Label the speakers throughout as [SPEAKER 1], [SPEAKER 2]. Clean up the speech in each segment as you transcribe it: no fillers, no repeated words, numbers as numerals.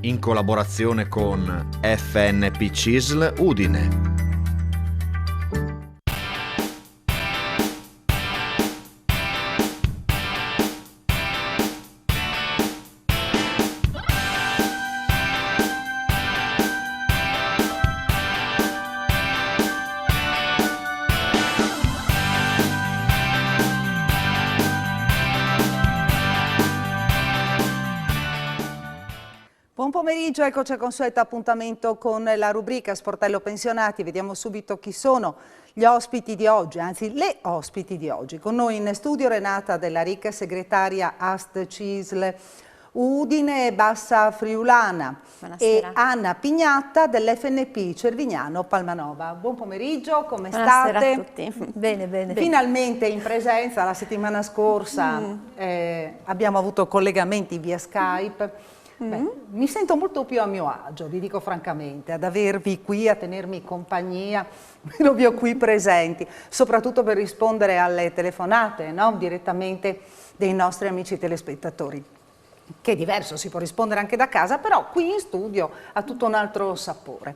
[SPEAKER 1] in collaborazione con FNP CISL Udine.
[SPEAKER 2] Buon pomeriggio, eccoci al consueto appuntamento con la rubrica Sportello Pensionati. Vediamo subito chi sono gli ospiti di oggi, anzi le ospiti di oggi. Con noi in studio Renata Della Ricca, segretaria AST CISL Udine Bassa Friulana.
[SPEAKER 3] Buonasera.
[SPEAKER 2] E Anna Pignatta dell'FNP Cervignano Palmanova. Buon pomeriggio, come
[SPEAKER 3] Buonasera
[SPEAKER 2] state?
[SPEAKER 3] a tutti. Bene, bene.
[SPEAKER 2] Finalmente in presenza, la settimana scorsa abbiamo avuto collegamenti via Skype. Beh, mi sento molto più a mio agio, vi dico francamente, ad avervi qui, a tenermi compagnia, meno vi ho qui presenti, soprattutto per rispondere alle telefonate, no? Direttamente dei nostri amici telespettatori. Che è diverso, si può rispondere anche da casa, però qui in studio ha tutto un altro sapore.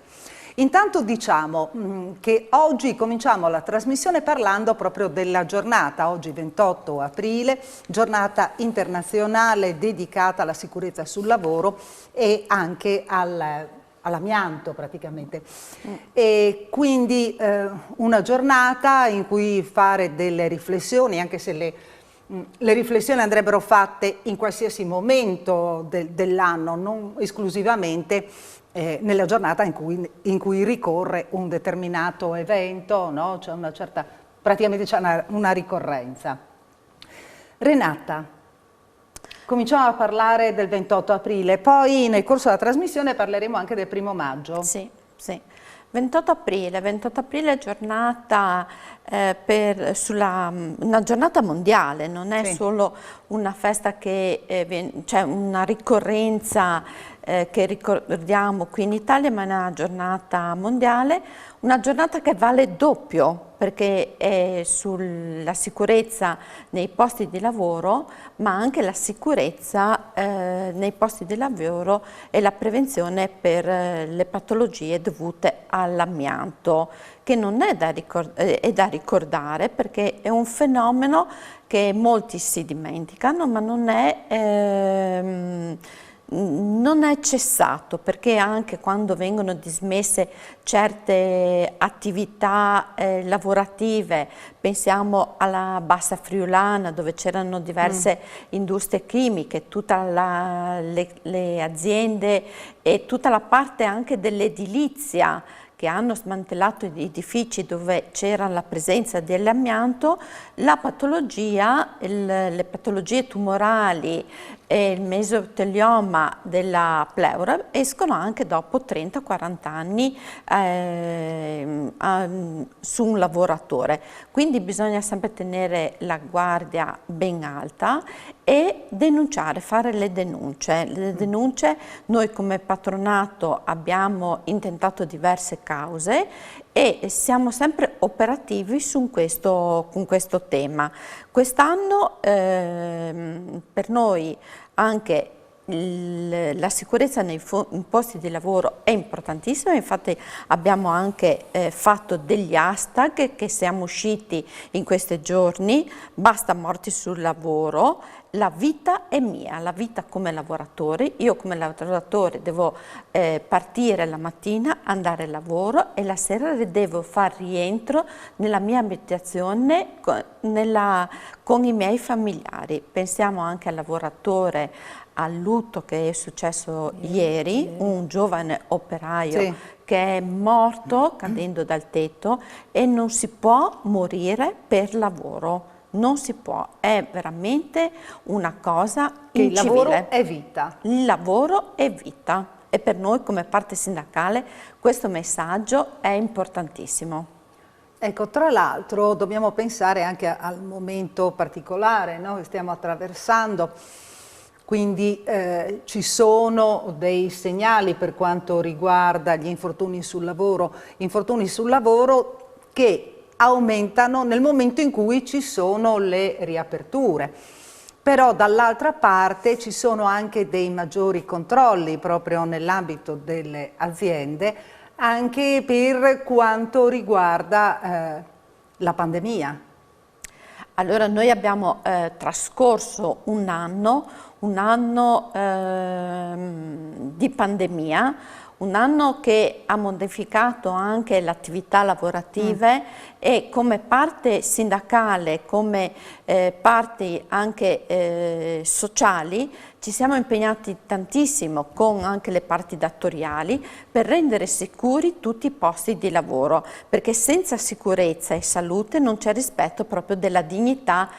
[SPEAKER 2] Intanto diciamo che oggi cominciamo la trasmissione parlando proprio della giornata, oggi 28 aprile, giornata internazionale dedicata alla sicurezza sul lavoro e anche all'amianto praticamente. E quindi una giornata in cui fare delle riflessioni, anche se le riflessioni andrebbero fatte in qualsiasi momento dell'anno, non esclusivamente nella giornata in cui ricorre un determinato evento, no? C'è una certa, praticamente c'è una ricorrenza. Renata, cominciamo a parlare del 28 aprile, poi nel corso della trasmissione parleremo anche del 1° maggio.
[SPEAKER 3] Sì, sì. 28 aprile è giornata una giornata mondiale, non è solo una festa cioè una ricorrenza che ricordiamo qui in Italia, ma è una giornata mondiale, una giornata che vale doppio perché è sulla sicurezza nei posti di lavoro, ma anche la sicurezza nei posti di lavoro e la prevenzione per le patologie dovute all'amianto, che non è è da ricordare perché è un fenomeno che molti si dimenticano, ma non è cessato, perché anche quando vengono dismesse certe attività lavorative, pensiamo alla Bassa Friulana dove c'erano diverse industrie chimiche, tutte le aziende e tutta la parte anche dell'edilizia che hanno smantellato gli edifici dove c'era la presenza dell'amianto, la patologia, le patologie tumorali e il mesotelioma della pleura escono anche dopo 30-40 anni su un lavoratore. Quindi bisogna sempre tenere la guardia ben alta e denunciare, fare le denunce. Le denunce, noi come patronato abbiamo intentato diverse cause e siamo sempre operativi con questo tema. Quest'anno per noi anche la sicurezza nei posti di lavoro è importantissima, infatti abbiamo anche fatto degli hashtag che siamo usciti in questi giorni: basta morti sul lavoro, la vita è mia, la vita come lavoratore, io come lavoratore devo partire la mattina, andare al lavoro e la sera devo far rientro nella mia abitazione con i miei familiari. Pensiamo anche al lavoratore, al lutto che è successo ieri, un giovane operaio che è morto cadendo dal tetto, e non si può morire per lavoro, non si può, è veramente una cosa incivile.
[SPEAKER 2] Il lavoro è vita.
[SPEAKER 3] Il lavoro è vita e per noi come parte sindacale questo messaggio è importantissimo.
[SPEAKER 2] Ecco, tra l'altro dobbiamo pensare anche al momento particolare, no, che stiamo attraversando. Quindi ci sono dei segnali per quanto riguarda gli infortuni sul lavoro che aumentano nel momento in cui ci sono le riaperture. Però dall'altra parte ci sono anche dei maggiori controlli proprio nell'ambito delle aziende, anche per quanto riguarda la pandemia.
[SPEAKER 3] Allora noi abbiamo trascorso un anno di pandemia, un anno che ha modificato anche le attività lavorative e come parte sindacale, come parti anche sociali, ci siamo impegnati tantissimo con anche le parti datoriali per rendere sicuri tutti i posti di lavoro, perché senza sicurezza e salute non c'è rispetto proprio della dignità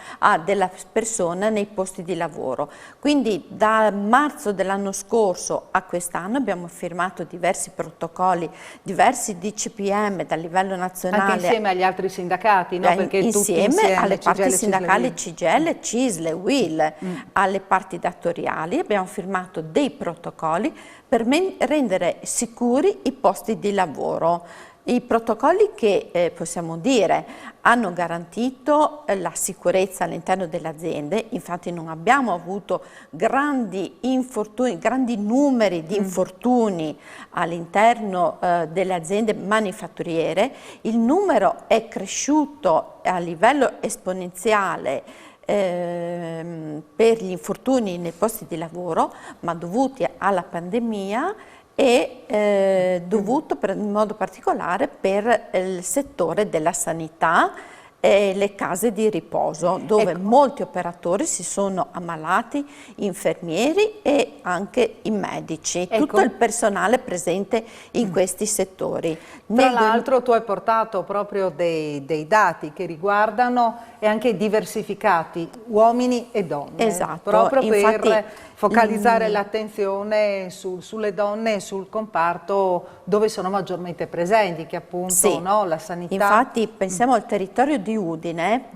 [SPEAKER 3] della persona nei posti di lavoro. Quindi da marzo dell'anno scorso a quest'anno abbiamo firmato diversi protocolli, diversi DCPM dal livello nazionale.
[SPEAKER 2] Anche insieme agli altri sindacati, no? Perché
[SPEAKER 3] insieme alle parti
[SPEAKER 2] CGIL,
[SPEAKER 3] sindacali CGIL, CISL, UIL, alle parti datoriali abbiamo firmato dei protocolli per rendere sicuri i posti di lavoro. I protocolli che possiamo dire hanno garantito la sicurezza all'interno delle aziende, infatti non abbiamo avuto grandi infortuni, grandi numeri di infortuni all'interno delle aziende manifatturiere, il numero è cresciuto a livello esponenziale per gli infortuni nei posti di lavoro, ma dovuti alla pandemia e dovuto in modo particolare per il settore della sanità e le case di riposo, dove molti operatori si sono ammalati, infermieri e anche i medici, tutto il personale presente in questi settori.
[SPEAKER 2] Tra l'altro tu hai portato proprio dei dati che riguardano e anche diversificati uomini e donne,
[SPEAKER 3] esatto,
[SPEAKER 2] proprio
[SPEAKER 3] infatti,
[SPEAKER 2] per focalizzare l'attenzione sulle donne e sul comparto dove sono maggiormente presenti, che appunto
[SPEAKER 3] sì,
[SPEAKER 2] no, la sanità.
[SPEAKER 3] Infatti pensiamo al territorio di Udine,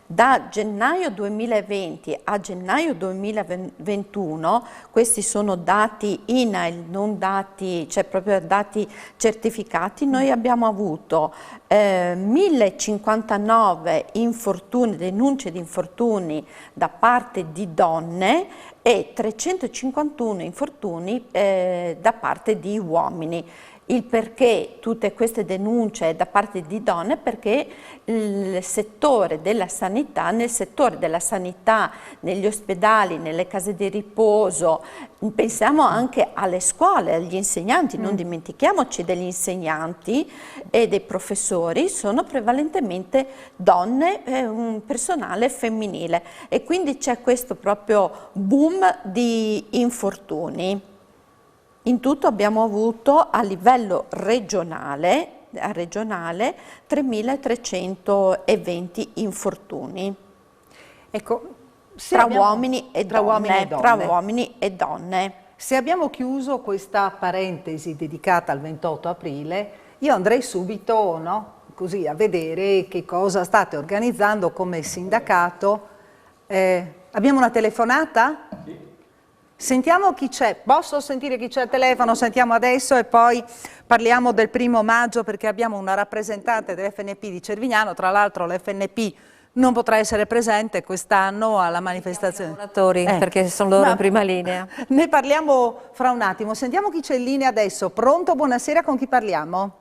[SPEAKER 3] da gennaio 2020 a gennaio 2021, questi sono dati INAIL, non dati, cioè proprio dati certificati, noi abbiamo avuto 1059 infortuni, denunce di infortuni da parte di donne e 351 infortuni da parte di uomini. Il perché tutte queste denunce da parte di donne? Perché il settore della sanità, nel settore della sanità, negli ospedali, nelle case di riposo, pensiamo anche alle scuole, agli insegnanti, non dimentichiamoci degli insegnanti e dei professori, sono prevalentemente donne, un personale femminile e quindi c'è questo proprio boom di infortuni. In tutto abbiamo avuto a livello regionale 3.320 infortuni.
[SPEAKER 2] Ecco,
[SPEAKER 3] tra uomini e donne.
[SPEAKER 2] Se abbiamo chiuso questa parentesi dedicata al 28 aprile, io andrei subito, no, così, a vedere che cosa state organizzando come sindacato. Abbiamo una telefonata? Sì. Sentiamo chi c'è. Posso sentire chi c'è al telefono? Sentiamo adesso e poi parliamo del 1° maggio perché abbiamo una rappresentante dell'FNP di Cervignano. Tra l'altro l'FNP non potrà essere presente quest'anno alla manifestazione.
[SPEAKER 4] Lavoratori, perché sono loro in prima linea.
[SPEAKER 2] Ne parliamo fra un attimo. Sentiamo chi c'è in linea adesso. Pronto? Buonasera, con chi parliamo?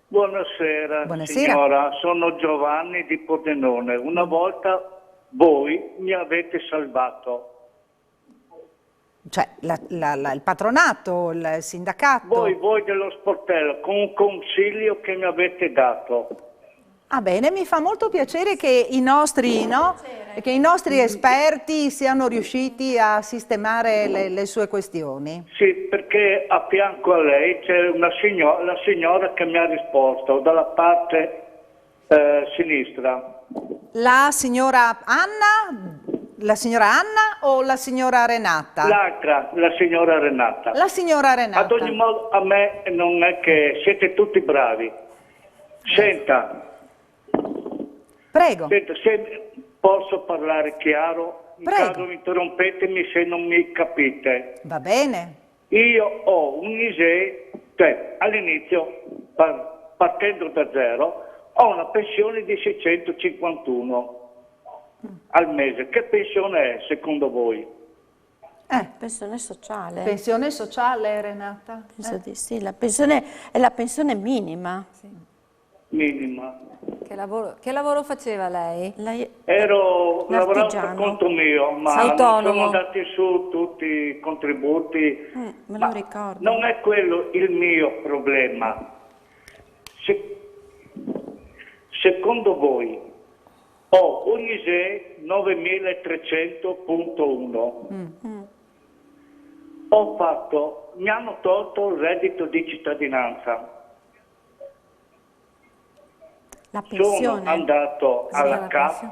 [SPEAKER 5] Buonasera, signora. Sono Giovanni di Pordenone. Una volta voi mi avete salvato.
[SPEAKER 2] Cioè il patronato, il sindacato?
[SPEAKER 5] Voi dello sportello, con un consiglio che mi avete dato.
[SPEAKER 2] Ah bene, mi fa molto piacere che i nostri, che i nostri esperti siano riusciti a sistemare le sue questioni.
[SPEAKER 5] Sì, perché a fianco a lei c'è la signora che mi ha risposto dalla parte sinistra.
[SPEAKER 2] La signora Anna? La signora Anna o la signora Renata?
[SPEAKER 5] L'altra, la signora Renata.
[SPEAKER 2] La signora Renata.
[SPEAKER 5] Ad ogni modo, a me non è che siete tutti bravi. Senta.
[SPEAKER 2] Prego.
[SPEAKER 5] Senta, se posso parlare chiaro? In
[SPEAKER 2] Prego.
[SPEAKER 5] caso interrompetemi se non mi capite.
[SPEAKER 2] Va bene.
[SPEAKER 5] Io ho un ISEE, cioè all'inizio, partendo da zero, ho una pensione di 651. al mese. Che pensione è secondo voi?
[SPEAKER 3] Pensione sociale.
[SPEAKER 2] Pensione sociale, Renata?
[SPEAKER 3] Penso di sì, la pensione è la pensione minima.
[SPEAKER 5] Minima.
[SPEAKER 4] Che lavoro faceva lei?
[SPEAKER 3] Lei
[SPEAKER 5] Lavoravo per
[SPEAKER 3] l'artigiano.
[SPEAKER 5] conto mio, ma
[SPEAKER 4] Autonomo.
[SPEAKER 5] non sono andati su tutti i contributi.
[SPEAKER 3] me
[SPEAKER 5] Ma
[SPEAKER 3] lo ricordo.
[SPEAKER 5] non è quello il mio problema. Secondo voi ho un ISEE 9300.1. Mi hanno tolto il reddito di cittadinanza.
[SPEAKER 3] La
[SPEAKER 5] Sono
[SPEAKER 3] pensione.
[SPEAKER 5] andato alla
[SPEAKER 4] la
[SPEAKER 5] CAF,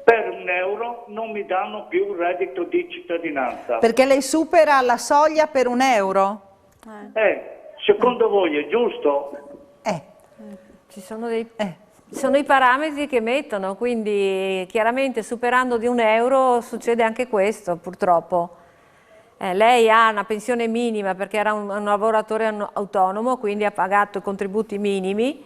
[SPEAKER 5] per €1 non mi danno più il reddito di cittadinanza.
[SPEAKER 2] Perché lei supera la soglia per €1?
[SPEAKER 5] Secondo voi è giusto?
[SPEAKER 4] Ci sono i parametri che mettono, quindi chiaramente superando di €1 succede anche questo, purtroppo. Lei ha una pensione minima perché era un lavoratore autonomo, quindi ha pagato i contributi minimi.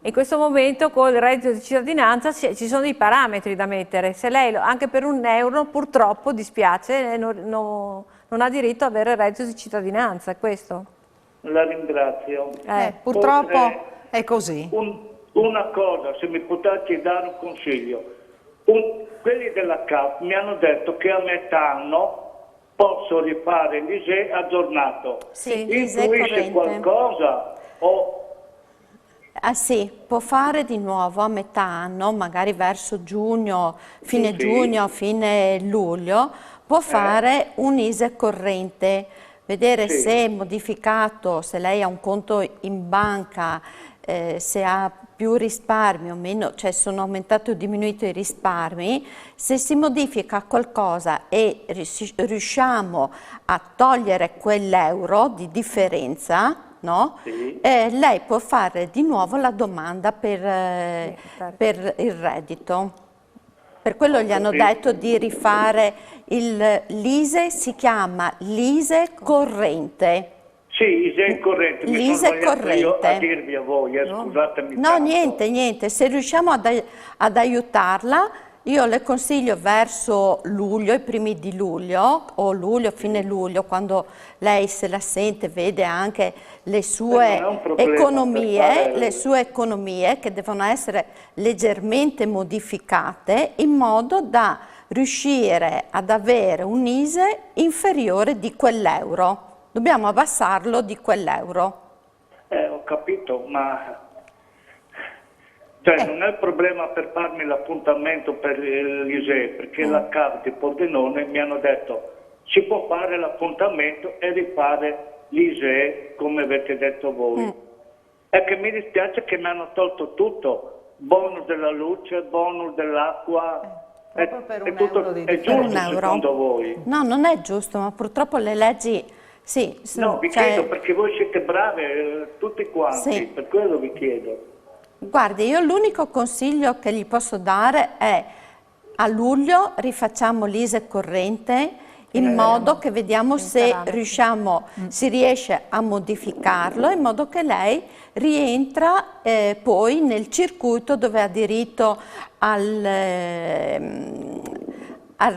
[SPEAKER 4] In questo momento con il reddito di cittadinanza ci sono dei parametri da mettere. Se lei anche per €1 purtroppo dispiace, non ha diritto ad avere il reddito di cittadinanza, è questo.
[SPEAKER 5] La ringrazio.
[SPEAKER 2] Purtroppo è così.
[SPEAKER 5] Una cosa, se mi potete dare un consiglio. Quelli della CAF mi hanno detto che a metà anno posso rifare l'ISEE aggiornato.
[SPEAKER 3] Sì, l'ISEE
[SPEAKER 5] Influisce
[SPEAKER 3] corrente.
[SPEAKER 5] qualcosa?
[SPEAKER 3] Sì, può fare di nuovo a metà anno, magari verso giugno, fine giugno, fine luglio, può fare un ISEE corrente, vedere se è modificato, se lei ha un conto in banca, se ha più risparmi o meno, cioè sono aumentati o diminuiti i risparmi. Se si modifica qualcosa e riusciamo a togliere quell'euro di differenza, no? Lei può fare di nuovo la domanda per il reddito. Per quello gli hanno detto di rifare l'ISEE, si chiama l'ISEE corrente.
[SPEAKER 5] Sì, ISEE corrente. Mi sono sbagliato io a dirvi a voi, scusatemi.
[SPEAKER 3] No,
[SPEAKER 5] tanto.
[SPEAKER 3] niente, se riusciamo ad aiutarla, io le consiglio verso luglio, i primi di luglio, o luglio, fine luglio, quando lei se la sente, vede anche le sue economie che devono essere leggermente modificate in modo da riuscire ad avere un ISEE inferiore di quell'euro. Dobbiamo abbassarlo di quell'euro.
[SPEAKER 5] Ho capito, ma non è il problema per farmi l'appuntamento per l'ISEE, perché la CAF di Pordenone mi hanno detto si può fare l'appuntamento e rifare l'ISEE come avete detto voi. È che mi dispiace che mi hanno tolto tutto, bonus della luce, bonus dell'acqua.
[SPEAKER 2] Proprio per
[SPEAKER 5] È
[SPEAKER 2] €1 di
[SPEAKER 5] è giusto
[SPEAKER 3] €1.
[SPEAKER 5] secondo voi?
[SPEAKER 3] No, non è giusto, ma purtroppo le leggi... Sì,
[SPEAKER 5] No, vi chiedo perché voi siete brave tutti quanti,
[SPEAKER 3] Sì.
[SPEAKER 5] per quello vi chiedo.
[SPEAKER 3] Guardi, io l'unico consiglio che gli posso dare è a luglio rifacciamo l'ISEE corrente in modo che vediamo se si riesce a modificarlo in modo che lei rientra poi nel circuito dove ha diritto al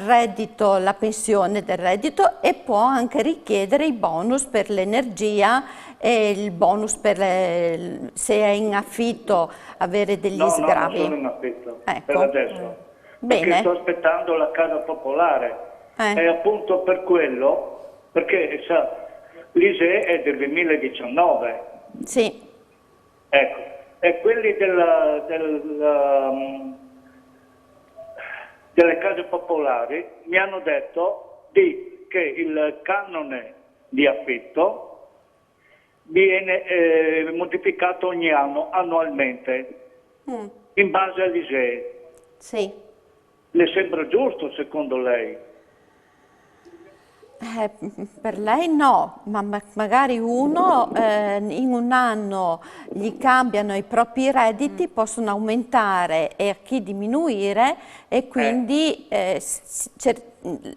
[SPEAKER 3] reddito, la pensione del reddito, e può anche richiedere i bonus per l'energia e il bonus per se è in affitto, avere degli sgravi.
[SPEAKER 5] No, non sono in affitto
[SPEAKER 3] Ecco.
[SPEAKER 5] per adesso. Perché
[SPEAKER 3] Bene.
[SPEAKER 5] sto aspettando la casa popolare. E appunto per quello, perché sa, l'ISEE è del 2019.
[SPEAKER 3] Sì.
[SPEAKER 5] Ecco, e quelli delle case popolari mi hanno detto che il canone di affitto viene modificato ogni anno, annualmente, in base all'ISEE.
[SPEAKER 3] Sì.
[SPEAKER 5] Le sembra giusto secondo lei?
[SPEAKER 3] Per lei no, ma magari uno in un anno gli cambiano i propri redditi, possono aumentare e a chi diminuire, e quindi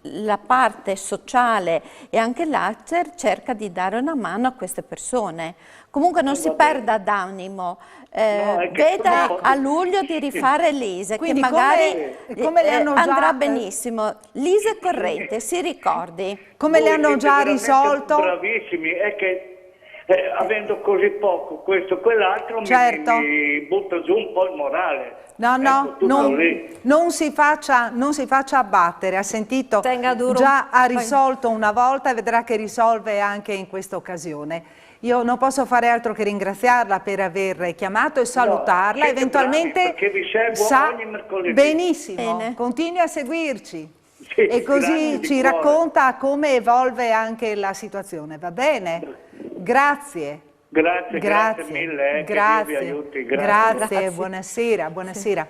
[SPEAKER 3] la parte sociale e anche l'Acer cerca di dare una mano a queste persone. Comunque non si perda d'animo, veda a luglio di rifare l'ISEE, che magari
[SPEAKER 2] come le hanno
[SPEAKER 3] andrà
[SPEAKER 2] già,
[SPEAKER 3] benissimo. L'ISEE corrente, si ricordi.
[SPEAKER 2] come le hanno già risolto?
[SPEAKER 5] Bravissimi, è che avendo così poco questo e quell'altro
[SPEAKER 2] Certo.
[SPEAKER 5] mi butta giù un po' il morale.
[SPEAKER 2] No,
[SPEAKER 5] Ecco, tutto lì.
[SPEAKER 2] non si faccia abbattere, ha sentito?
[SPEAKER 4] Tenga duro.
[SPEAKER 2] Già ha risolto una volta e vedrà che risolve anche in questa occasione. Io non posso fare altro che ringraziarla per aver chiamato e salutarla,
[SPEAKER 5] siete
[SPEAKER 2] eventualmente
[SPEAKER 5] bravi, perché vi seguo ogni mercoledì.
[SPEAKER 2] Benissimo,
[SPEAKER 3] Bene.
[SPEAKER 2] continui a seguirci.
[SPEAKER 5] Sì,
[SPEAKER 2] E così
[SPEAKER 5] grazie di
[SPEAKER 2] ci
[SPEAKER 5] cuore.
[SPEAKER 2] racconta come evolve anche la situazione, va bene? Grazie.
[SPEAKER 5] Grazie mille, che Dio vi aiuti.
[SPEAKER 2] Grazie. Buonasera, buonasera.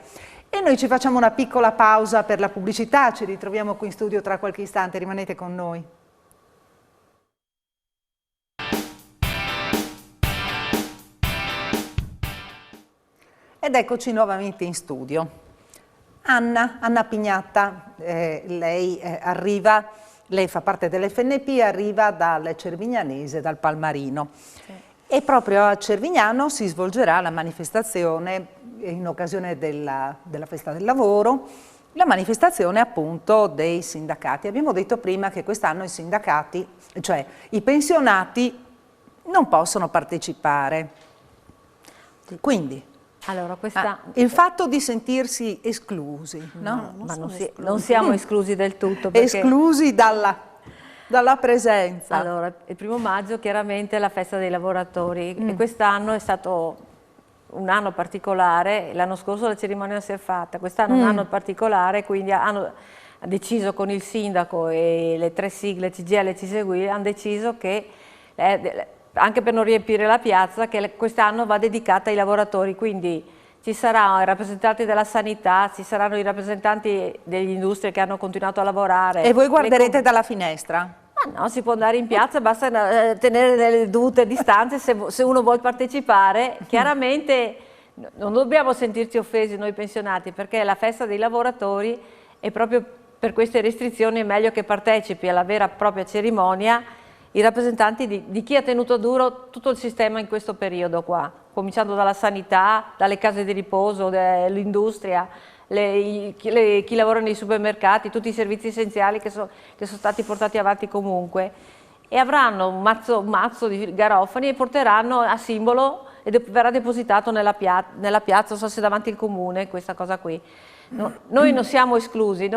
[SPEAKER 2] E noi ci facciamo una piccola pausa per la pubblicità, ci ritroviamo qui in studio tra qualche istante, rimanete con noi. Ed eccoci nuovamente in studio. Anna Pignatta, lei arriva, lei fa parte dell'FNP, arriva dal Cervignanese, dal Palmarino. E proprio a Cervignano si svolgerà la manifestazione in occasione della festa del lavoro, la manifestazione appunto dei sindacati. Abbiamo detto prima che quest'anno i sindacati, cioè i pensionati, non possono partecipare. Quindi
[SPEAKER 4] Allora,
[SPEAKER 2] il fatto di sentirsi esclusi, no?
[SPEAKER 4] ma non siamo esclusi del tutto. Perché...
[SPEAKER 2] Esclusi dalla presenza.
[SPEAKER 4] Allora, il 1° maggio chiaramente è la festa dei lavoratori e quest'anno è stato un anno particolare. L'anno scorso la cerimonia non si è fatta, quest'anno è un anno particolare, quindi hanno deciso con il sindaco e le 3 sigle CGIL e CISEGUI, hanno deciso che anche per non riempire la piazza, che quest'anno va dedicata ai lavoratori, quindi ci saranno i rappresentanti della sanità, ci saranno i rappresentanti delle industrie che hanno continuato a lavorare.
[SPEAKER 2] E voi guarderete dalla finestra?
[SPEAKER 4] Ma no, si può andare in piazza, basta tenere le dovute distanze se uno vuole partecipare. Chiaramente non dobbiamo sentirci offesi noi pensionati, perché la festa dei lavoratori e proprio per queste restrizioni è meglio che partecipi alla vera e propria cerimonia i rappresentanti di chi ha tenuto duro tutto il sistema in questo periodo qua, cominciando dalla sanità, dalle case di riposo, dall'industria, chi lavora nei supermercati, tutti i servizi essenziali che sono stati portati avanti comunque, e avranno un mazzo di garofani e porteranno a simbolo e verrà depositato nella piazza, non so se davanti al comune, questa cosa qui. Noi non siamo esclusi,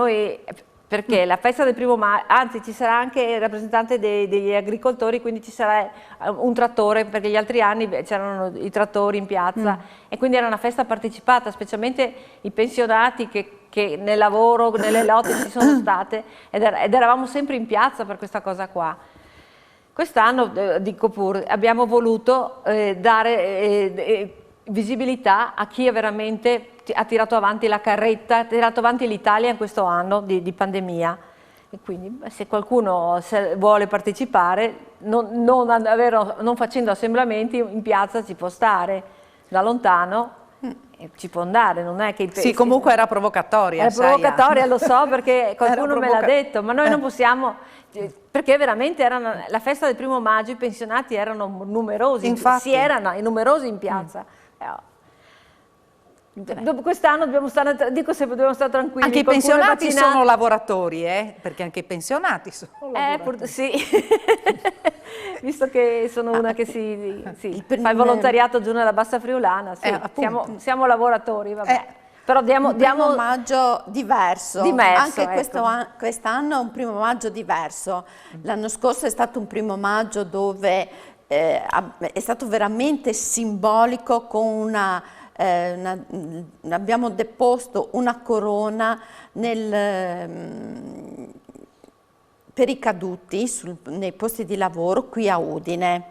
[SPEAKER 4] perché la festa del 1° maggio, anzi ci sarà anche il rappresentante degli agricoltori, quindi ci sarà un trattore, perché gli altri anni c'erano i trattori in piazza e quindi era una festa partecipata, specialmente i pensionati che nel lavoro, nelle lotte ci sono state ed eravamo sempre in piazza per questa cosa qua. Quest'anno, dico pure, abbiamo voluto dare visibilità a chi veramente ha tirato avanti la carretta, ha tirato avanti l'Italia in questo anno di pandemia. E quindi se qualcuno vuole partecipare, non facendo assemblamenti in piazza ci può stare, da lontano ci può andare, non è che...
[SPEAKER 2] Sì, comunque era provocatoria.
[SPEAKER 4] Era provocatoria, lo so, perché qualcuno me l'ha detto, ma noi non possiamo... Perché veramente la festa del 1° maggio, i pensionati erano numerosi,
[SPEAKER 2] Infatti.
[SPEAKER 4] erano numerosi in piazza. Dopo quest'anno dobbiamo stare tranquilli.
[SPEAKER 2] Anche i pensionati sono lavoratori, perché anche i pensionati sono lavoratori.
[SPEAKER 4] Sì, visto che sono una che fa il volontariato giù nella Bassa Friulana, sì. Siamo lavoratori, vabbè. Però diamo...
[SPEAKER 3] Un 1° maggio diverso, anche
[SPEAKER 4] ecco.
[SPEAKER 3] quest'anno è un 1° maggio diverso. L'anno scorso è stato un 1° maggio dove è stato veramente simbolico con abbiamo deposto una corona per i caduti nei posti di lavoro qui a Udine.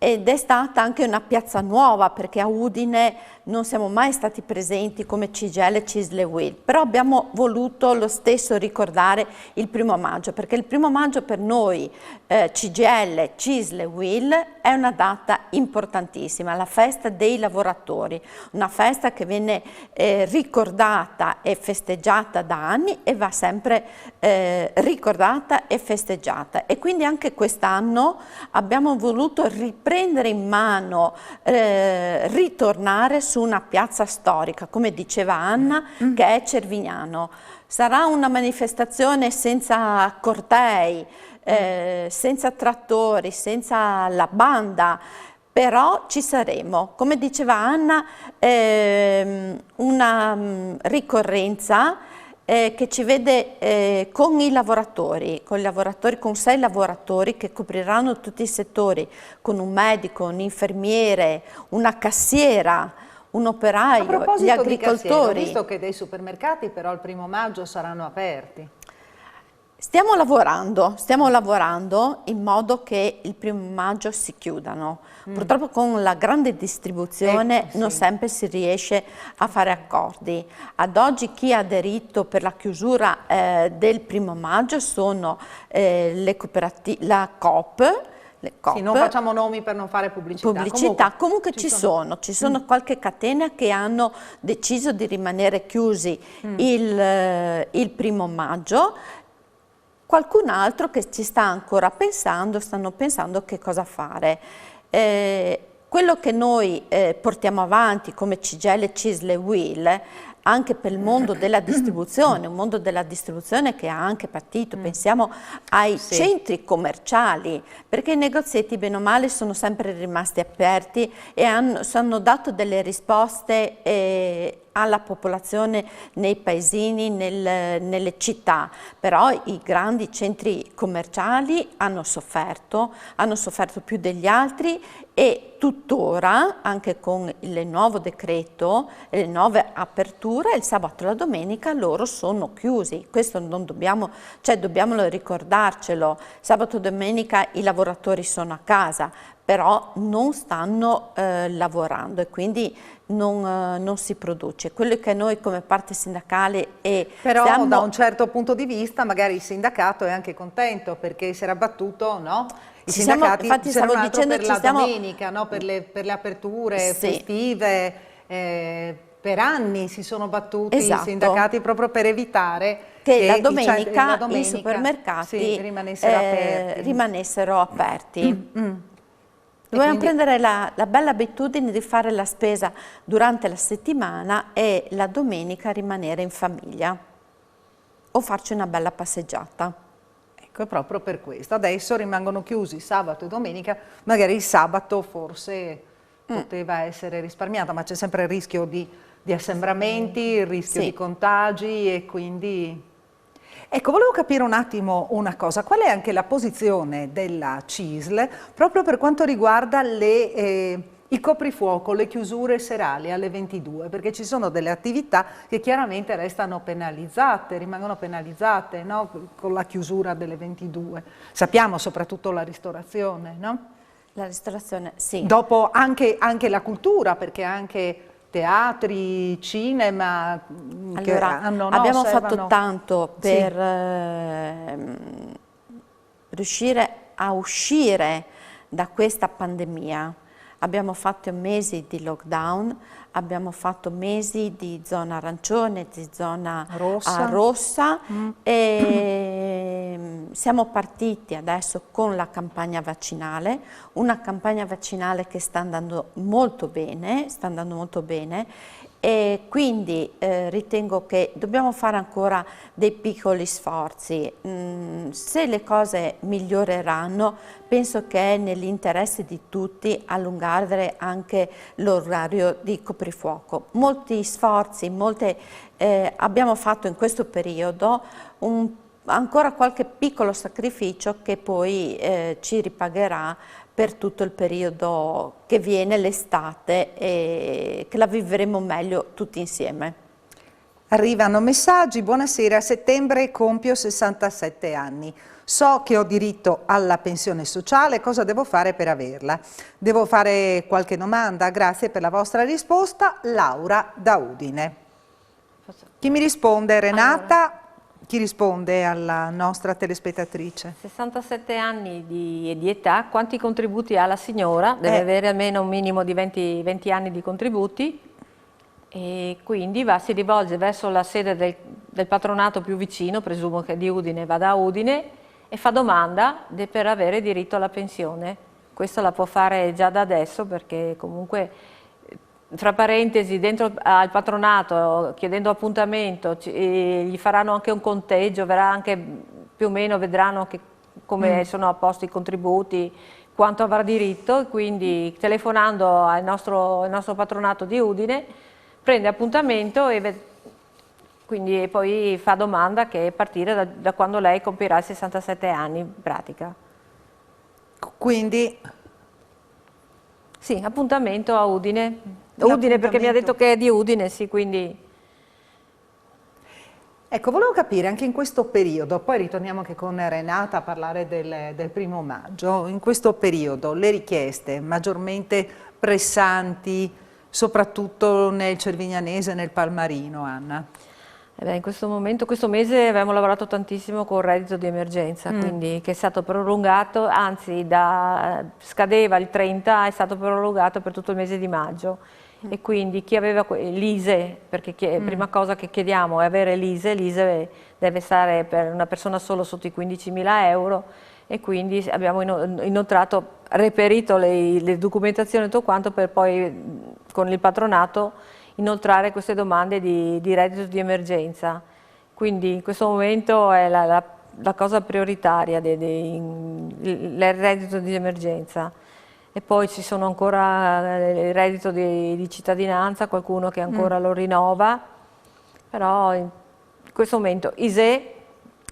[SPEAKER 3] ed è stata anche una piazza nuova, perché a Udine non siamo mai stati presenti come CGIL CISL e UIL, però abbiamo voluto lo stesso ricordare il 1° maggio, perché il 1° maggio per noi CGIL, CISL e UIL è una data importantissima, la festa dei lavoratori, una festa che viene ricordata e festeggiata da anni e va sempre ricordata e festeggiata, e quindi anche quest'anno abbiamo voluto riprendere in mano, ritornare su una piazza storica, come diceva Anna, che è Cervignano. Sarà una manifestazione senza cortei, senza trattori, senza la banda, però ci saremo. Come diceva Anna, una ricorrenza che ci vede con i lavoratori, con 6 lavoratori che copriranno tutti i settori, con un medico, un infermiere, una cassiera, un operaio, gli agricoltori.
[SPEAKER 2] Ho visto che dei supermercati però il 1° maggio saranno aperti.
[SPEAKER 3] Stiamo lavorando in modo che il 1° maggio si chiudano. Purtroppo con la grande distribuzione non sempre si riesce a fare accordi. Ad oggi chi ha aderito per la chiusura del 1° maggio sono le cooperative, la Coop.
[SPEAKER 2] Sì, non facciamo nomi per non fare pubblicità.
[SPEAKER 3] Comunque ci sono qualche catena che hanno deciso di rimanere chiusi il 1° maggio. Qualcun altro che ci sta ancora pensando, stanno pensando che cosa fare. Quello che noi portiamo avanti come CGIL, CISL e UIL, anche per il mondo della distribuzione, un mondo della distribuzione che ha anche partito, pensiamo ai centri commerciali, perché i negozietti bene o male sono sempre rimasti aperti e hanno dato delle risposte alla popolazione nei paesini, nelle città, però i grandi centri commerciali hanno sofferto più degli altri, e tuttora, anche con il nuovo decreto e le nuove aperture, il sabato e la domenica loro sono chiusi. Questo non dobbiamo ricordarcelo. Sabato e domenica i lavoratori sono a casa, però non stanno lavorando, e quindi non si produce. Quello che noi come parte sindacale
[SPEAKER 2] però da un certo punto di vista magari il sindacato è anche contento, perché si era battuto, no? I sindacati,
[SPEAKER 3] infatti stavo dicendo,
[SPEAKER 2] per la domenica, no? per le aperture festive, per anni si sono battuti i sindacati proprio per evitare
[SPEAKER 3] che la domenica i supermercati rimanessero aperti. Dobbiamo prendere la bella abitudine di fare la spesa durante la settimana e la domenica rimanere in famiglia o farci una bella passeggiata.
[SPEAKER 2] Ecco, proprio per questo. Adesso rimangono chiusi sabato e domenica, magari il sabato forse poteva essere risparmiato, ma c'è sempre il rischio di assembramenti, il rischio di contagi, e quindi... Ecco, volevo capire un attimo una cosa, qual è anche la posizione della CISL proprio per quanto riguarda il coprifuoco, le chiusure serali alle 22, perché ci sono delle attività che chiaramente restano penalizzate, rimangono penalizzate, no? Con la chiusura delle 22. Sappiamo soprattutto la ristorazione, no?
[SPEAKER 3] La ristorazione, sì.
[SPEAKER 2] Dopo anche la cultura, perché anche teatri, cinema,
[SPEAKER 3] allora, abbiamo fatto tanto per riuscire a uscire da questa pandemia. Abbiamo fatto mesi di lockdown, abbiamo fatto mesi di zona arancione, di zona rossa e siamo partiti adesso con la campagna vaccinale, una campagna vaccinale che sta andando molto bene, e quindi ritengo che dobbiamo fare ancora dei piccoli sforzi. Se le cose miglioreranno, penso che è nell'interesse di tutti allungare anche l'orario di coprifuoco. Molti sforzi, abbiamo fatto in questo periodo, ancora qualche piccolo sacrificio che poi ci ripagherà per tutto il periodo che viene, l'estate, e che la vivremo meglio tutti insieme.
[SPEAKER 2] Arrivano messaggi: buonasera, a settembre compio 67 anni. So che ho diritto alla pensione sociale, cosa devo fare per averla? Devo fare qualche domanda? Grazie per la vostra risposta. Laura da Udine. Chi mi risponde? Renata? Allora. Chi risponde alla nostra telespettatrice?
[SPEAKER 4] 67 anni di età, quanti contributi ha la signora? Deve avere almeno un minimo di 20 anni di contributi e quindi si rivolge verso la sede del patronato più vicino, presumo che di Udine vada a Udine, e fa domanda per avere diritto alla pensione. Questo la può fare già da adesso, perché comunque, fra parentesi, dentro al patronato, chiedendo appuntamento, gli faranno anche un conteggio, verrà anche più o meno, vedranno come sono a posto i contributi, quanto avrà diritto, e quindi telefonando al nostro patronato di Udine prende appuntamento e quindi poi fa domanda, che è partire da quando lei compirà i 67 anni in pratica.
[SPEAKER 2] Quindi?
[SPEAKER 4] Sì, appuntamento a Udine. Udine, perché mi ha detto che è di Udine, sì, quindi...
[SPEAKER 2] Ecco, volevo capire anche in questo periodo, poi ritorniamo anche con Renata a parlare del 1° maggio, in questo periodo le richieste maggiormente pressanti, soprattutto nel Cervignanese e nel Palmarino, Anna?
[SPEAKER 4] In questo momento, questo mese abbiamo lavorato tantissimo con il reddito di emergenza, quindi che è stato prolungato, anzi scadeva il 30, è stato prolungato per tutto il mese di maggio. E quindi chi aveva l'ISE, perché prima cosa che chiediamo è avere l'ISE deve stare per una persona solo sotto i 15.000 euro, e quindi abbiamo inoltrato, reperito le documentazioni e tutto quanto, per poi con il patronato inoltrare queste domande di reddito di emergenza. Quindi in questo momento è la cosa prioritaria il reddito di emergenza. E poi ci sono ancora il reddito di cittadinanza, qualcuno che ancora lo rinnova, però in questo momento ISEE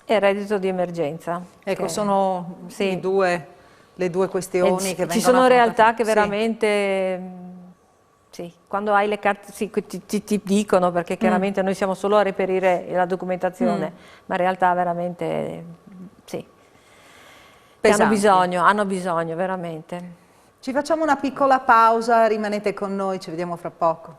[SPEAKER 4] e reddito di emergenza.
[SPEAKER 2] Ecco, sono le due questioni che vengono
[SPEAKER 4] Ci sono realtà che
[SPEAKER 2] sì.
[SPEAKER 4] veramente, sì, quando hai le carte ti dicono, perché chiaramente noi siamo solo a reperire la documentazione, ma in realtà veramente sì, hanno bisogno veramente.
[SPEAKER 2] Ci facciamo una piccola pausa, rimanete con noi, ci vediamo fra poco.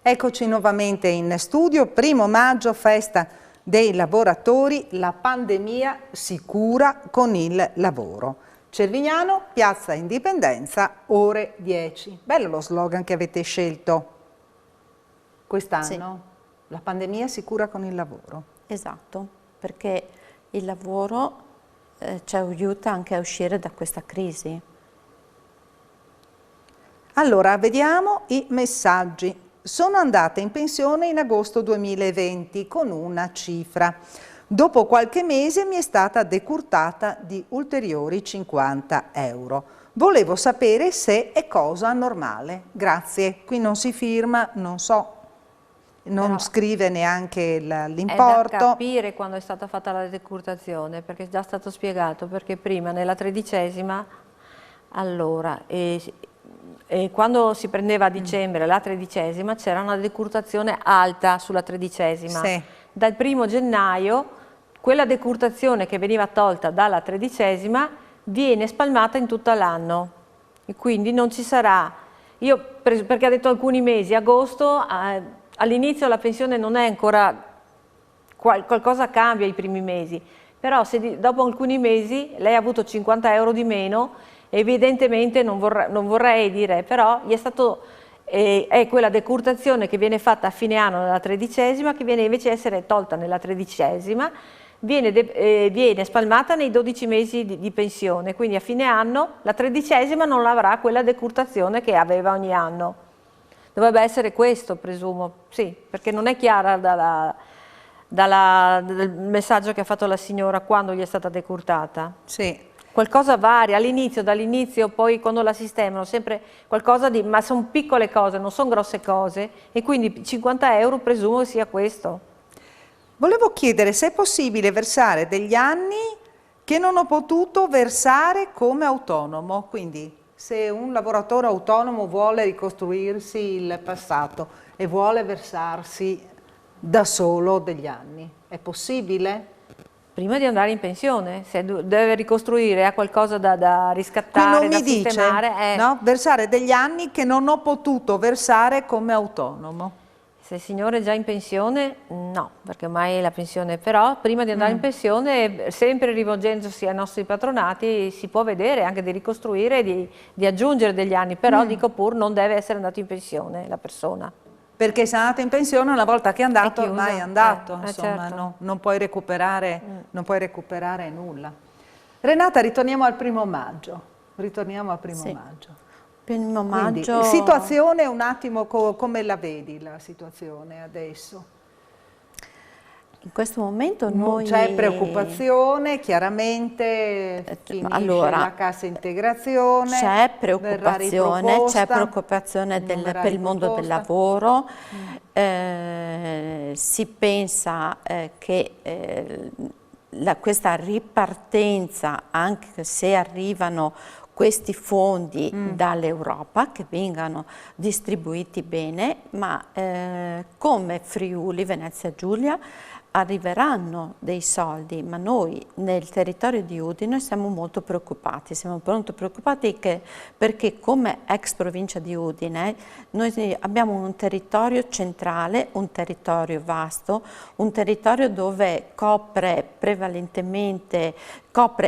[SPEAKER 2] Eccoci nuovamente in studio, 1° maggio, festa dei lavoratori, la pandemia si cura con il lavoro. Cervignano, Piazza Indipendenza, ore 10. Bello lo slogan che avete scelto quest'anno. Sì. La pandemia si cura con il lavoro.
[SPEAKER 3] Esatto, perché il lavoro ci aiuta anche a uscire da questa crisi.
[SPEAKER 2] Allora, vediamo i messaggi. Sono andata in pensione in agosto 2020 con una cifra. Dopo qualche mese mi è stata decurtata di ulteriori 50 euro. Volevo sapere se è cosa normale. Grazie. Qui non si firma, non so, non scrive neanche l'importo.
[SPEAKER 4] È da capire quando è stata fatta la decurtazione, perché è già stato spiegato, perché prima nella 13ª, allora, quando si prendeva a dicembre la 13ª c'era una decurtazione alta sulla 13ª.
[SPEAKER 2] Sì.
[SPEAKER 4] Dal 1° gennaio quella decurtazione che veniva tolta dalla 13ª viene spalmata in tutto l'anno, e quindi non ci sarà, perché ha detto alcuni mesi, agosto, all'inizio la pensione non è ancora, qualcosa cambia i primi mesi, però se dopo alcuni mesi lei ha avuto 50 euro di meno, evidentemente non vorrei dire, però gli è stato, è quella decurtazione che viene fatta a fine anno nella 13ª, che viene invece essere tolta nella 13ª, viene spalmata nei 12 mesi di pensione, quindi a fine anno la 13ª non avrà quella decurtazione che aveva ogni anno. Dovrebbe essere questo, presumo, sì, perché non è chiara dal messaggio che ha fatto la signora quando gli è stata decurtata.
[SPEAKER 2] Sì.
[SPEAKER 4] Qualcosa varia dall'inizio, poi quando la sistemano, sempre qualcosa ma sono piccole cose, non sono grosse cose, e quindi 50 euro presumo sia questo.
[SPEAKER 2] Volevo chiedere se è possibile versare degli anni che non ho potuto versare come autonomo, quindi se un lavoratore autonomo vuole ricostruirsi il passato e vuole versarsi da solo degli anni, è possibile?
[SPEAKER 4] Prima di andare in pensione, se deve ricostruire, ha qualcosa da riscattare,
[SPEAKER 2] Qui non
[SPEAKER 4] da
[SPEAKER 2] mi dice,
[SPEAKER 4] sistemare.
[SPEAKER 2] no? Versare degli anni che non ho potuto versare come autonomo.
[SPEAKER 4] Se il signore è già in pensione, no, perché ormai la pensione, però prima di andare in pensione, sempre rivolgendosi ai nostri patronati, si può vedere anche di ricostruire e di aggiungere degli anni, però dico pur non deve essere andato in pensione la persona.
[SPEAKER 2] Perché se è andato in pensione, una volta che è andato,
[SPEAKER 4] chiuso.
[SPEAKER 2] ormai è andato, insomma,
[SPEAKER 4] Certo.
[SPEAKER 2] non puoi recuperare, non puoi recuperare nulla. Renata, ritorniamo al 1° maggio. Ritorniamo al 1°
[SPEAKER 3] Sì.
[SPEAKER 2] maggio.
[SPEAKER 3] Primo
[SPEAKER 2] Quindi,
[SPEAKER 3] maggio.
[SPEAKER 2] situazione un attimo, come la vedi la situazione adesso?
[SPEAKER 3] In questo momento noi...
[SPEAKER 2] C'è preoccupazione, chiaramente finisce
[SPEAKER 3] allora,
[SPEAKER 2] la cassa integrazione.
[SPEAKER 3] C'è
[SPEAKER 2] verrà
[SPEAKER 3] preoccupazione
[SPEAKER 2] non verrà
[SPEAKER 3] per il mondo del
[SPEAKER 2] riproposta.
[SPEAKER 3] lavoro. Si pensa che questa ripartenza, anche se arrivano questi fondi dall'Europa, che vengano distribuiti bene, ma come Friuli Venezia Giulia arriveranno dei soldi, ma noi nel territorio di Udine siamo molto preoccupati, perché come ex provincia di Udine noi abbiamo un territorio centrale, un territorio vasto, un territorio dove copre prevalentemente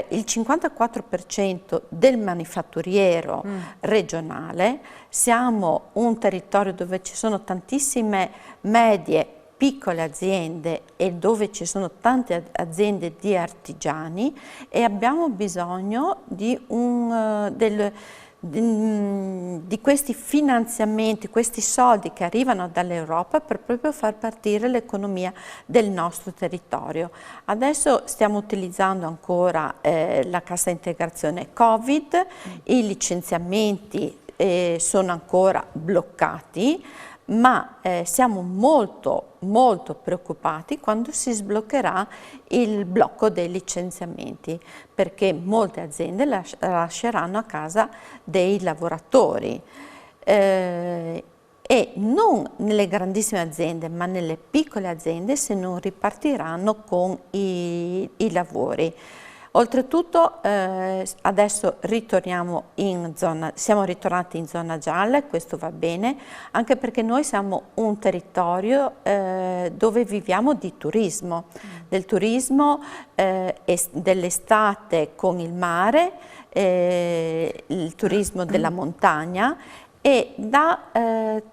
[SPEAKER 3] il 54% del manifatturiero regionale, siamo un territorio dove ci sono tantissime medie, piccole aziende e dove ci sono tante aziende di artigiani e abbiamo bisogno di questi finanziamenti, questi soldi che arrivano dall'Europa per proprio far partire l'economia del nostro territorio. Adesso stiamo utilizzando ancora la cassa integrazione Covid, i licenziamenti sono ancora bloccati, ma siamo molto preoccupati quando si sbloccherà il blocco dei licenziamenti, perché molte aziende lasceranno a casa dei lavoratori e non nelle grandissime aziende, ma nelle piccole aziende se non ripartiranno con i lavori. Oltretutto adesso siamo ritornati in zona gialla e questo va bene, anche perché noi siamo un territorio dove viviamo di turismo, del turismo dell'estate con il mare, il turismo della montagna e dà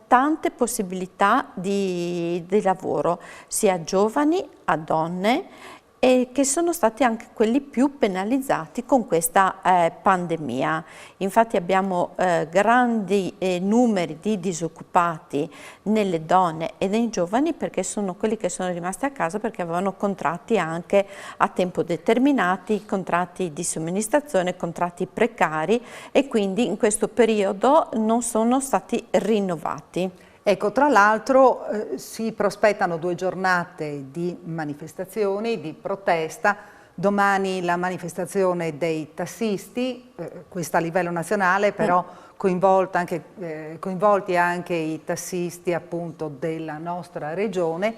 [SPEAKER 3] tante possibilità di lavoro sia a giovani, a donne, e che sono stati anche quelli più penalizzati con questa pandemia. Infatti abbiamo grandi numeri di disoccupati nelle donne e nei giovani, perché sono quelli che sono rimasti a casa perché avevano contratti anche a tempo determinati, contratti di somministrazione, contratti precari e quindi in questo periodo non sono stati rinnovati.
[SPEAKER 2] Ecco, tra l'altro si prospettano 2 giornate di manifestazioni, di protesta. Domani la manifestazione dei tassisti, questa a livello nazionale, però coinvolti anche i tassisti appunto della nostra regione,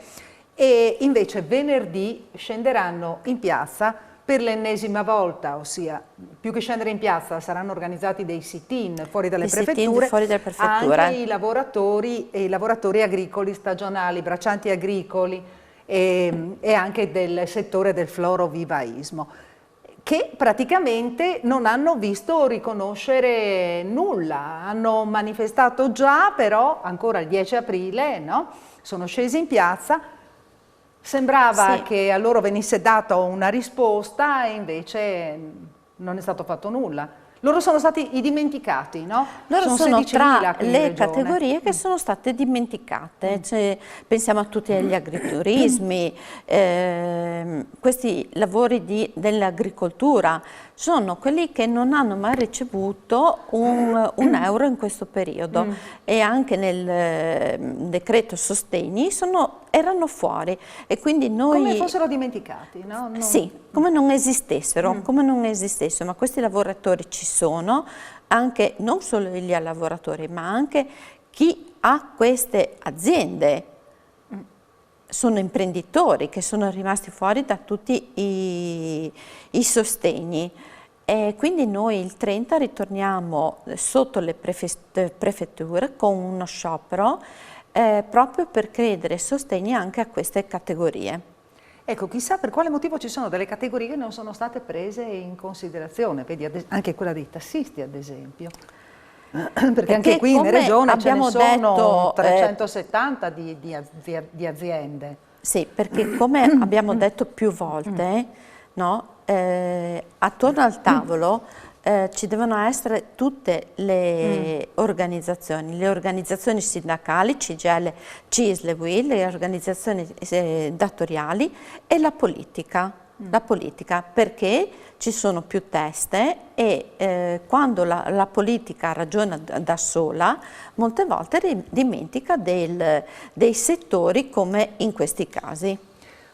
[SPEAKER 2] e invece venerdì scenderanno in piazza per l'ennesima volta, ossia più che scendere in piazza saranno organizzati dei sit-in fuori dalle prefetture, anche i lavoratori agricoli stagionali, braccianti agricoli e anche del settore del florovivaismo, che praticamente non hanno visto riconoscere nulla, hanno manifestato già, però ancora il 10 aprile, no? Sono scesi in piazza. Sembrava che a loro venisse data una risposta e invece non è stato fatto nulla. Loro sono stati i dimenticati, no?
[SPEAKER 3] Loro sono tra le categorie che sono state dimenticate. Pensiamo a tutti gli agriturismi, questi lavori dell'agricoltura sono quelli che non hanno mai ricevuto un euro in questo periodo e anche nel decreto sostegni sono erano fuori e quindi noi...
[SPEAKER 2] Come fossero dimenticati, no?
[SPEAKER 3] Sì, come non esistessero, ma questi lavoratori ci sono, anche non solo gli lavoratori, ma anche chi ha queste aziende. Sono imprenditori che sono rimasti fuori da tutti i sostegni. E quindi noi il 30 ritorniamo sotto le prefetture con uno sciopero proprio per chiedere sostegni anche a queste categorie.
[SPEAKER 2] Ecco, chissà per quale motivo ci sono delle categorie che non sono state prese in considerazione, vedi anche quella dei tassisti ad esempio. Perché anche qui in regione ce ne sono 370 di aziende.
[SPEAKER 3] Sì, perché come abbiamo detto più volte, no, attorno al tavolo ci devono essere tutte le organizzazioni sindacali, CGIL, CISL, UIL, le organizzazioni datoriali e la politica, perché ci sono più teste e quando la politica ragiona da sola, molte volte dimentica dei settori come in questi casi.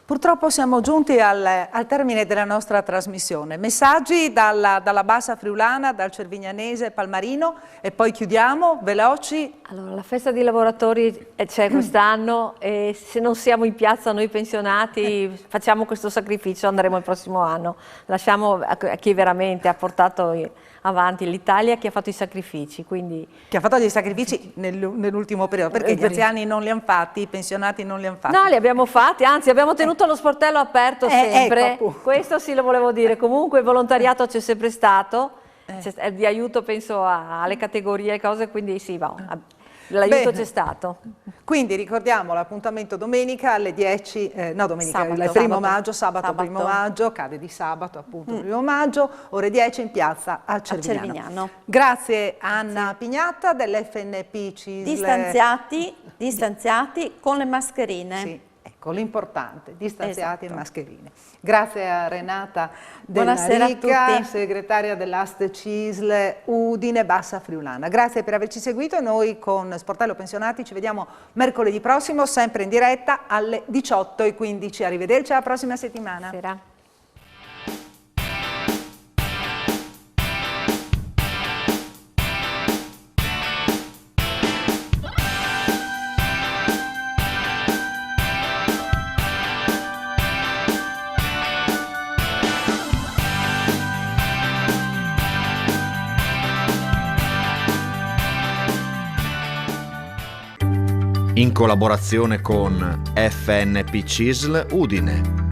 [SPEAKER 2] Purtroppo siamo giunti al termine della nostra trasmissione. Messaggi dalla Bassa Friulana, dal Cervignanese, Palmarino e poi chiudiamo, veloci.
[SPEAKER 4] Allora, la festa dei lavoratori c'è quest'anno e se non siamo in piazza noi pensionati facciamo questo sacrificio, andremo il prossimo anno. Lasciamo a chi veramente ha portato avanti l'Italia, chi ha fatto i sacrifici. Quindi...
[SPEAKER 2] Chi ha fatto dei sacrifici nell'ultimo periodo, perché gli anziani non li hanno fatti, i pensionati non li hanno fatti.
[SPEAKER 4] No, li abbiamo fatti, anzi abbiamo tenuto lo sportello aperto sempre,
[SPEAKER 2] ecco,
[SPEAKER 4] questo sì lo volevo dire, comunque il volontariato c'è sempre stato, di aiuto penso alle categorie e cose, quindi sì, l'aiuto c'è stato.
[SPEAKER 2] Quindi ricordiamo l'appuntamento domenica alle 10, il primo maggio, sabato 1° maggio, cade di sabato appunto il 1° maggio, ore 10 in piazza a Cervignano. Grazie Anna Pignatta dell'FNP CISL.
[SPEAKER 3] Distanziati con le mascherine.
[SPEAKER 2] Sì. Ecco, l'importante, distanziati e mascherine. Grazie a Renata Della Rica, segretaria dell'AST CISL Udine Bassa Friulana. Grazie per averci seguito. Noi con Sportello Pensionati ci vediamo mercoledì prossimo, sempre in diretta alle 18:15. Arrivederci alla prossima settimana.
[SPEAKER 4] Buonasera.
[SPEAKER 1] In collaborazione con FNP CISL Udine.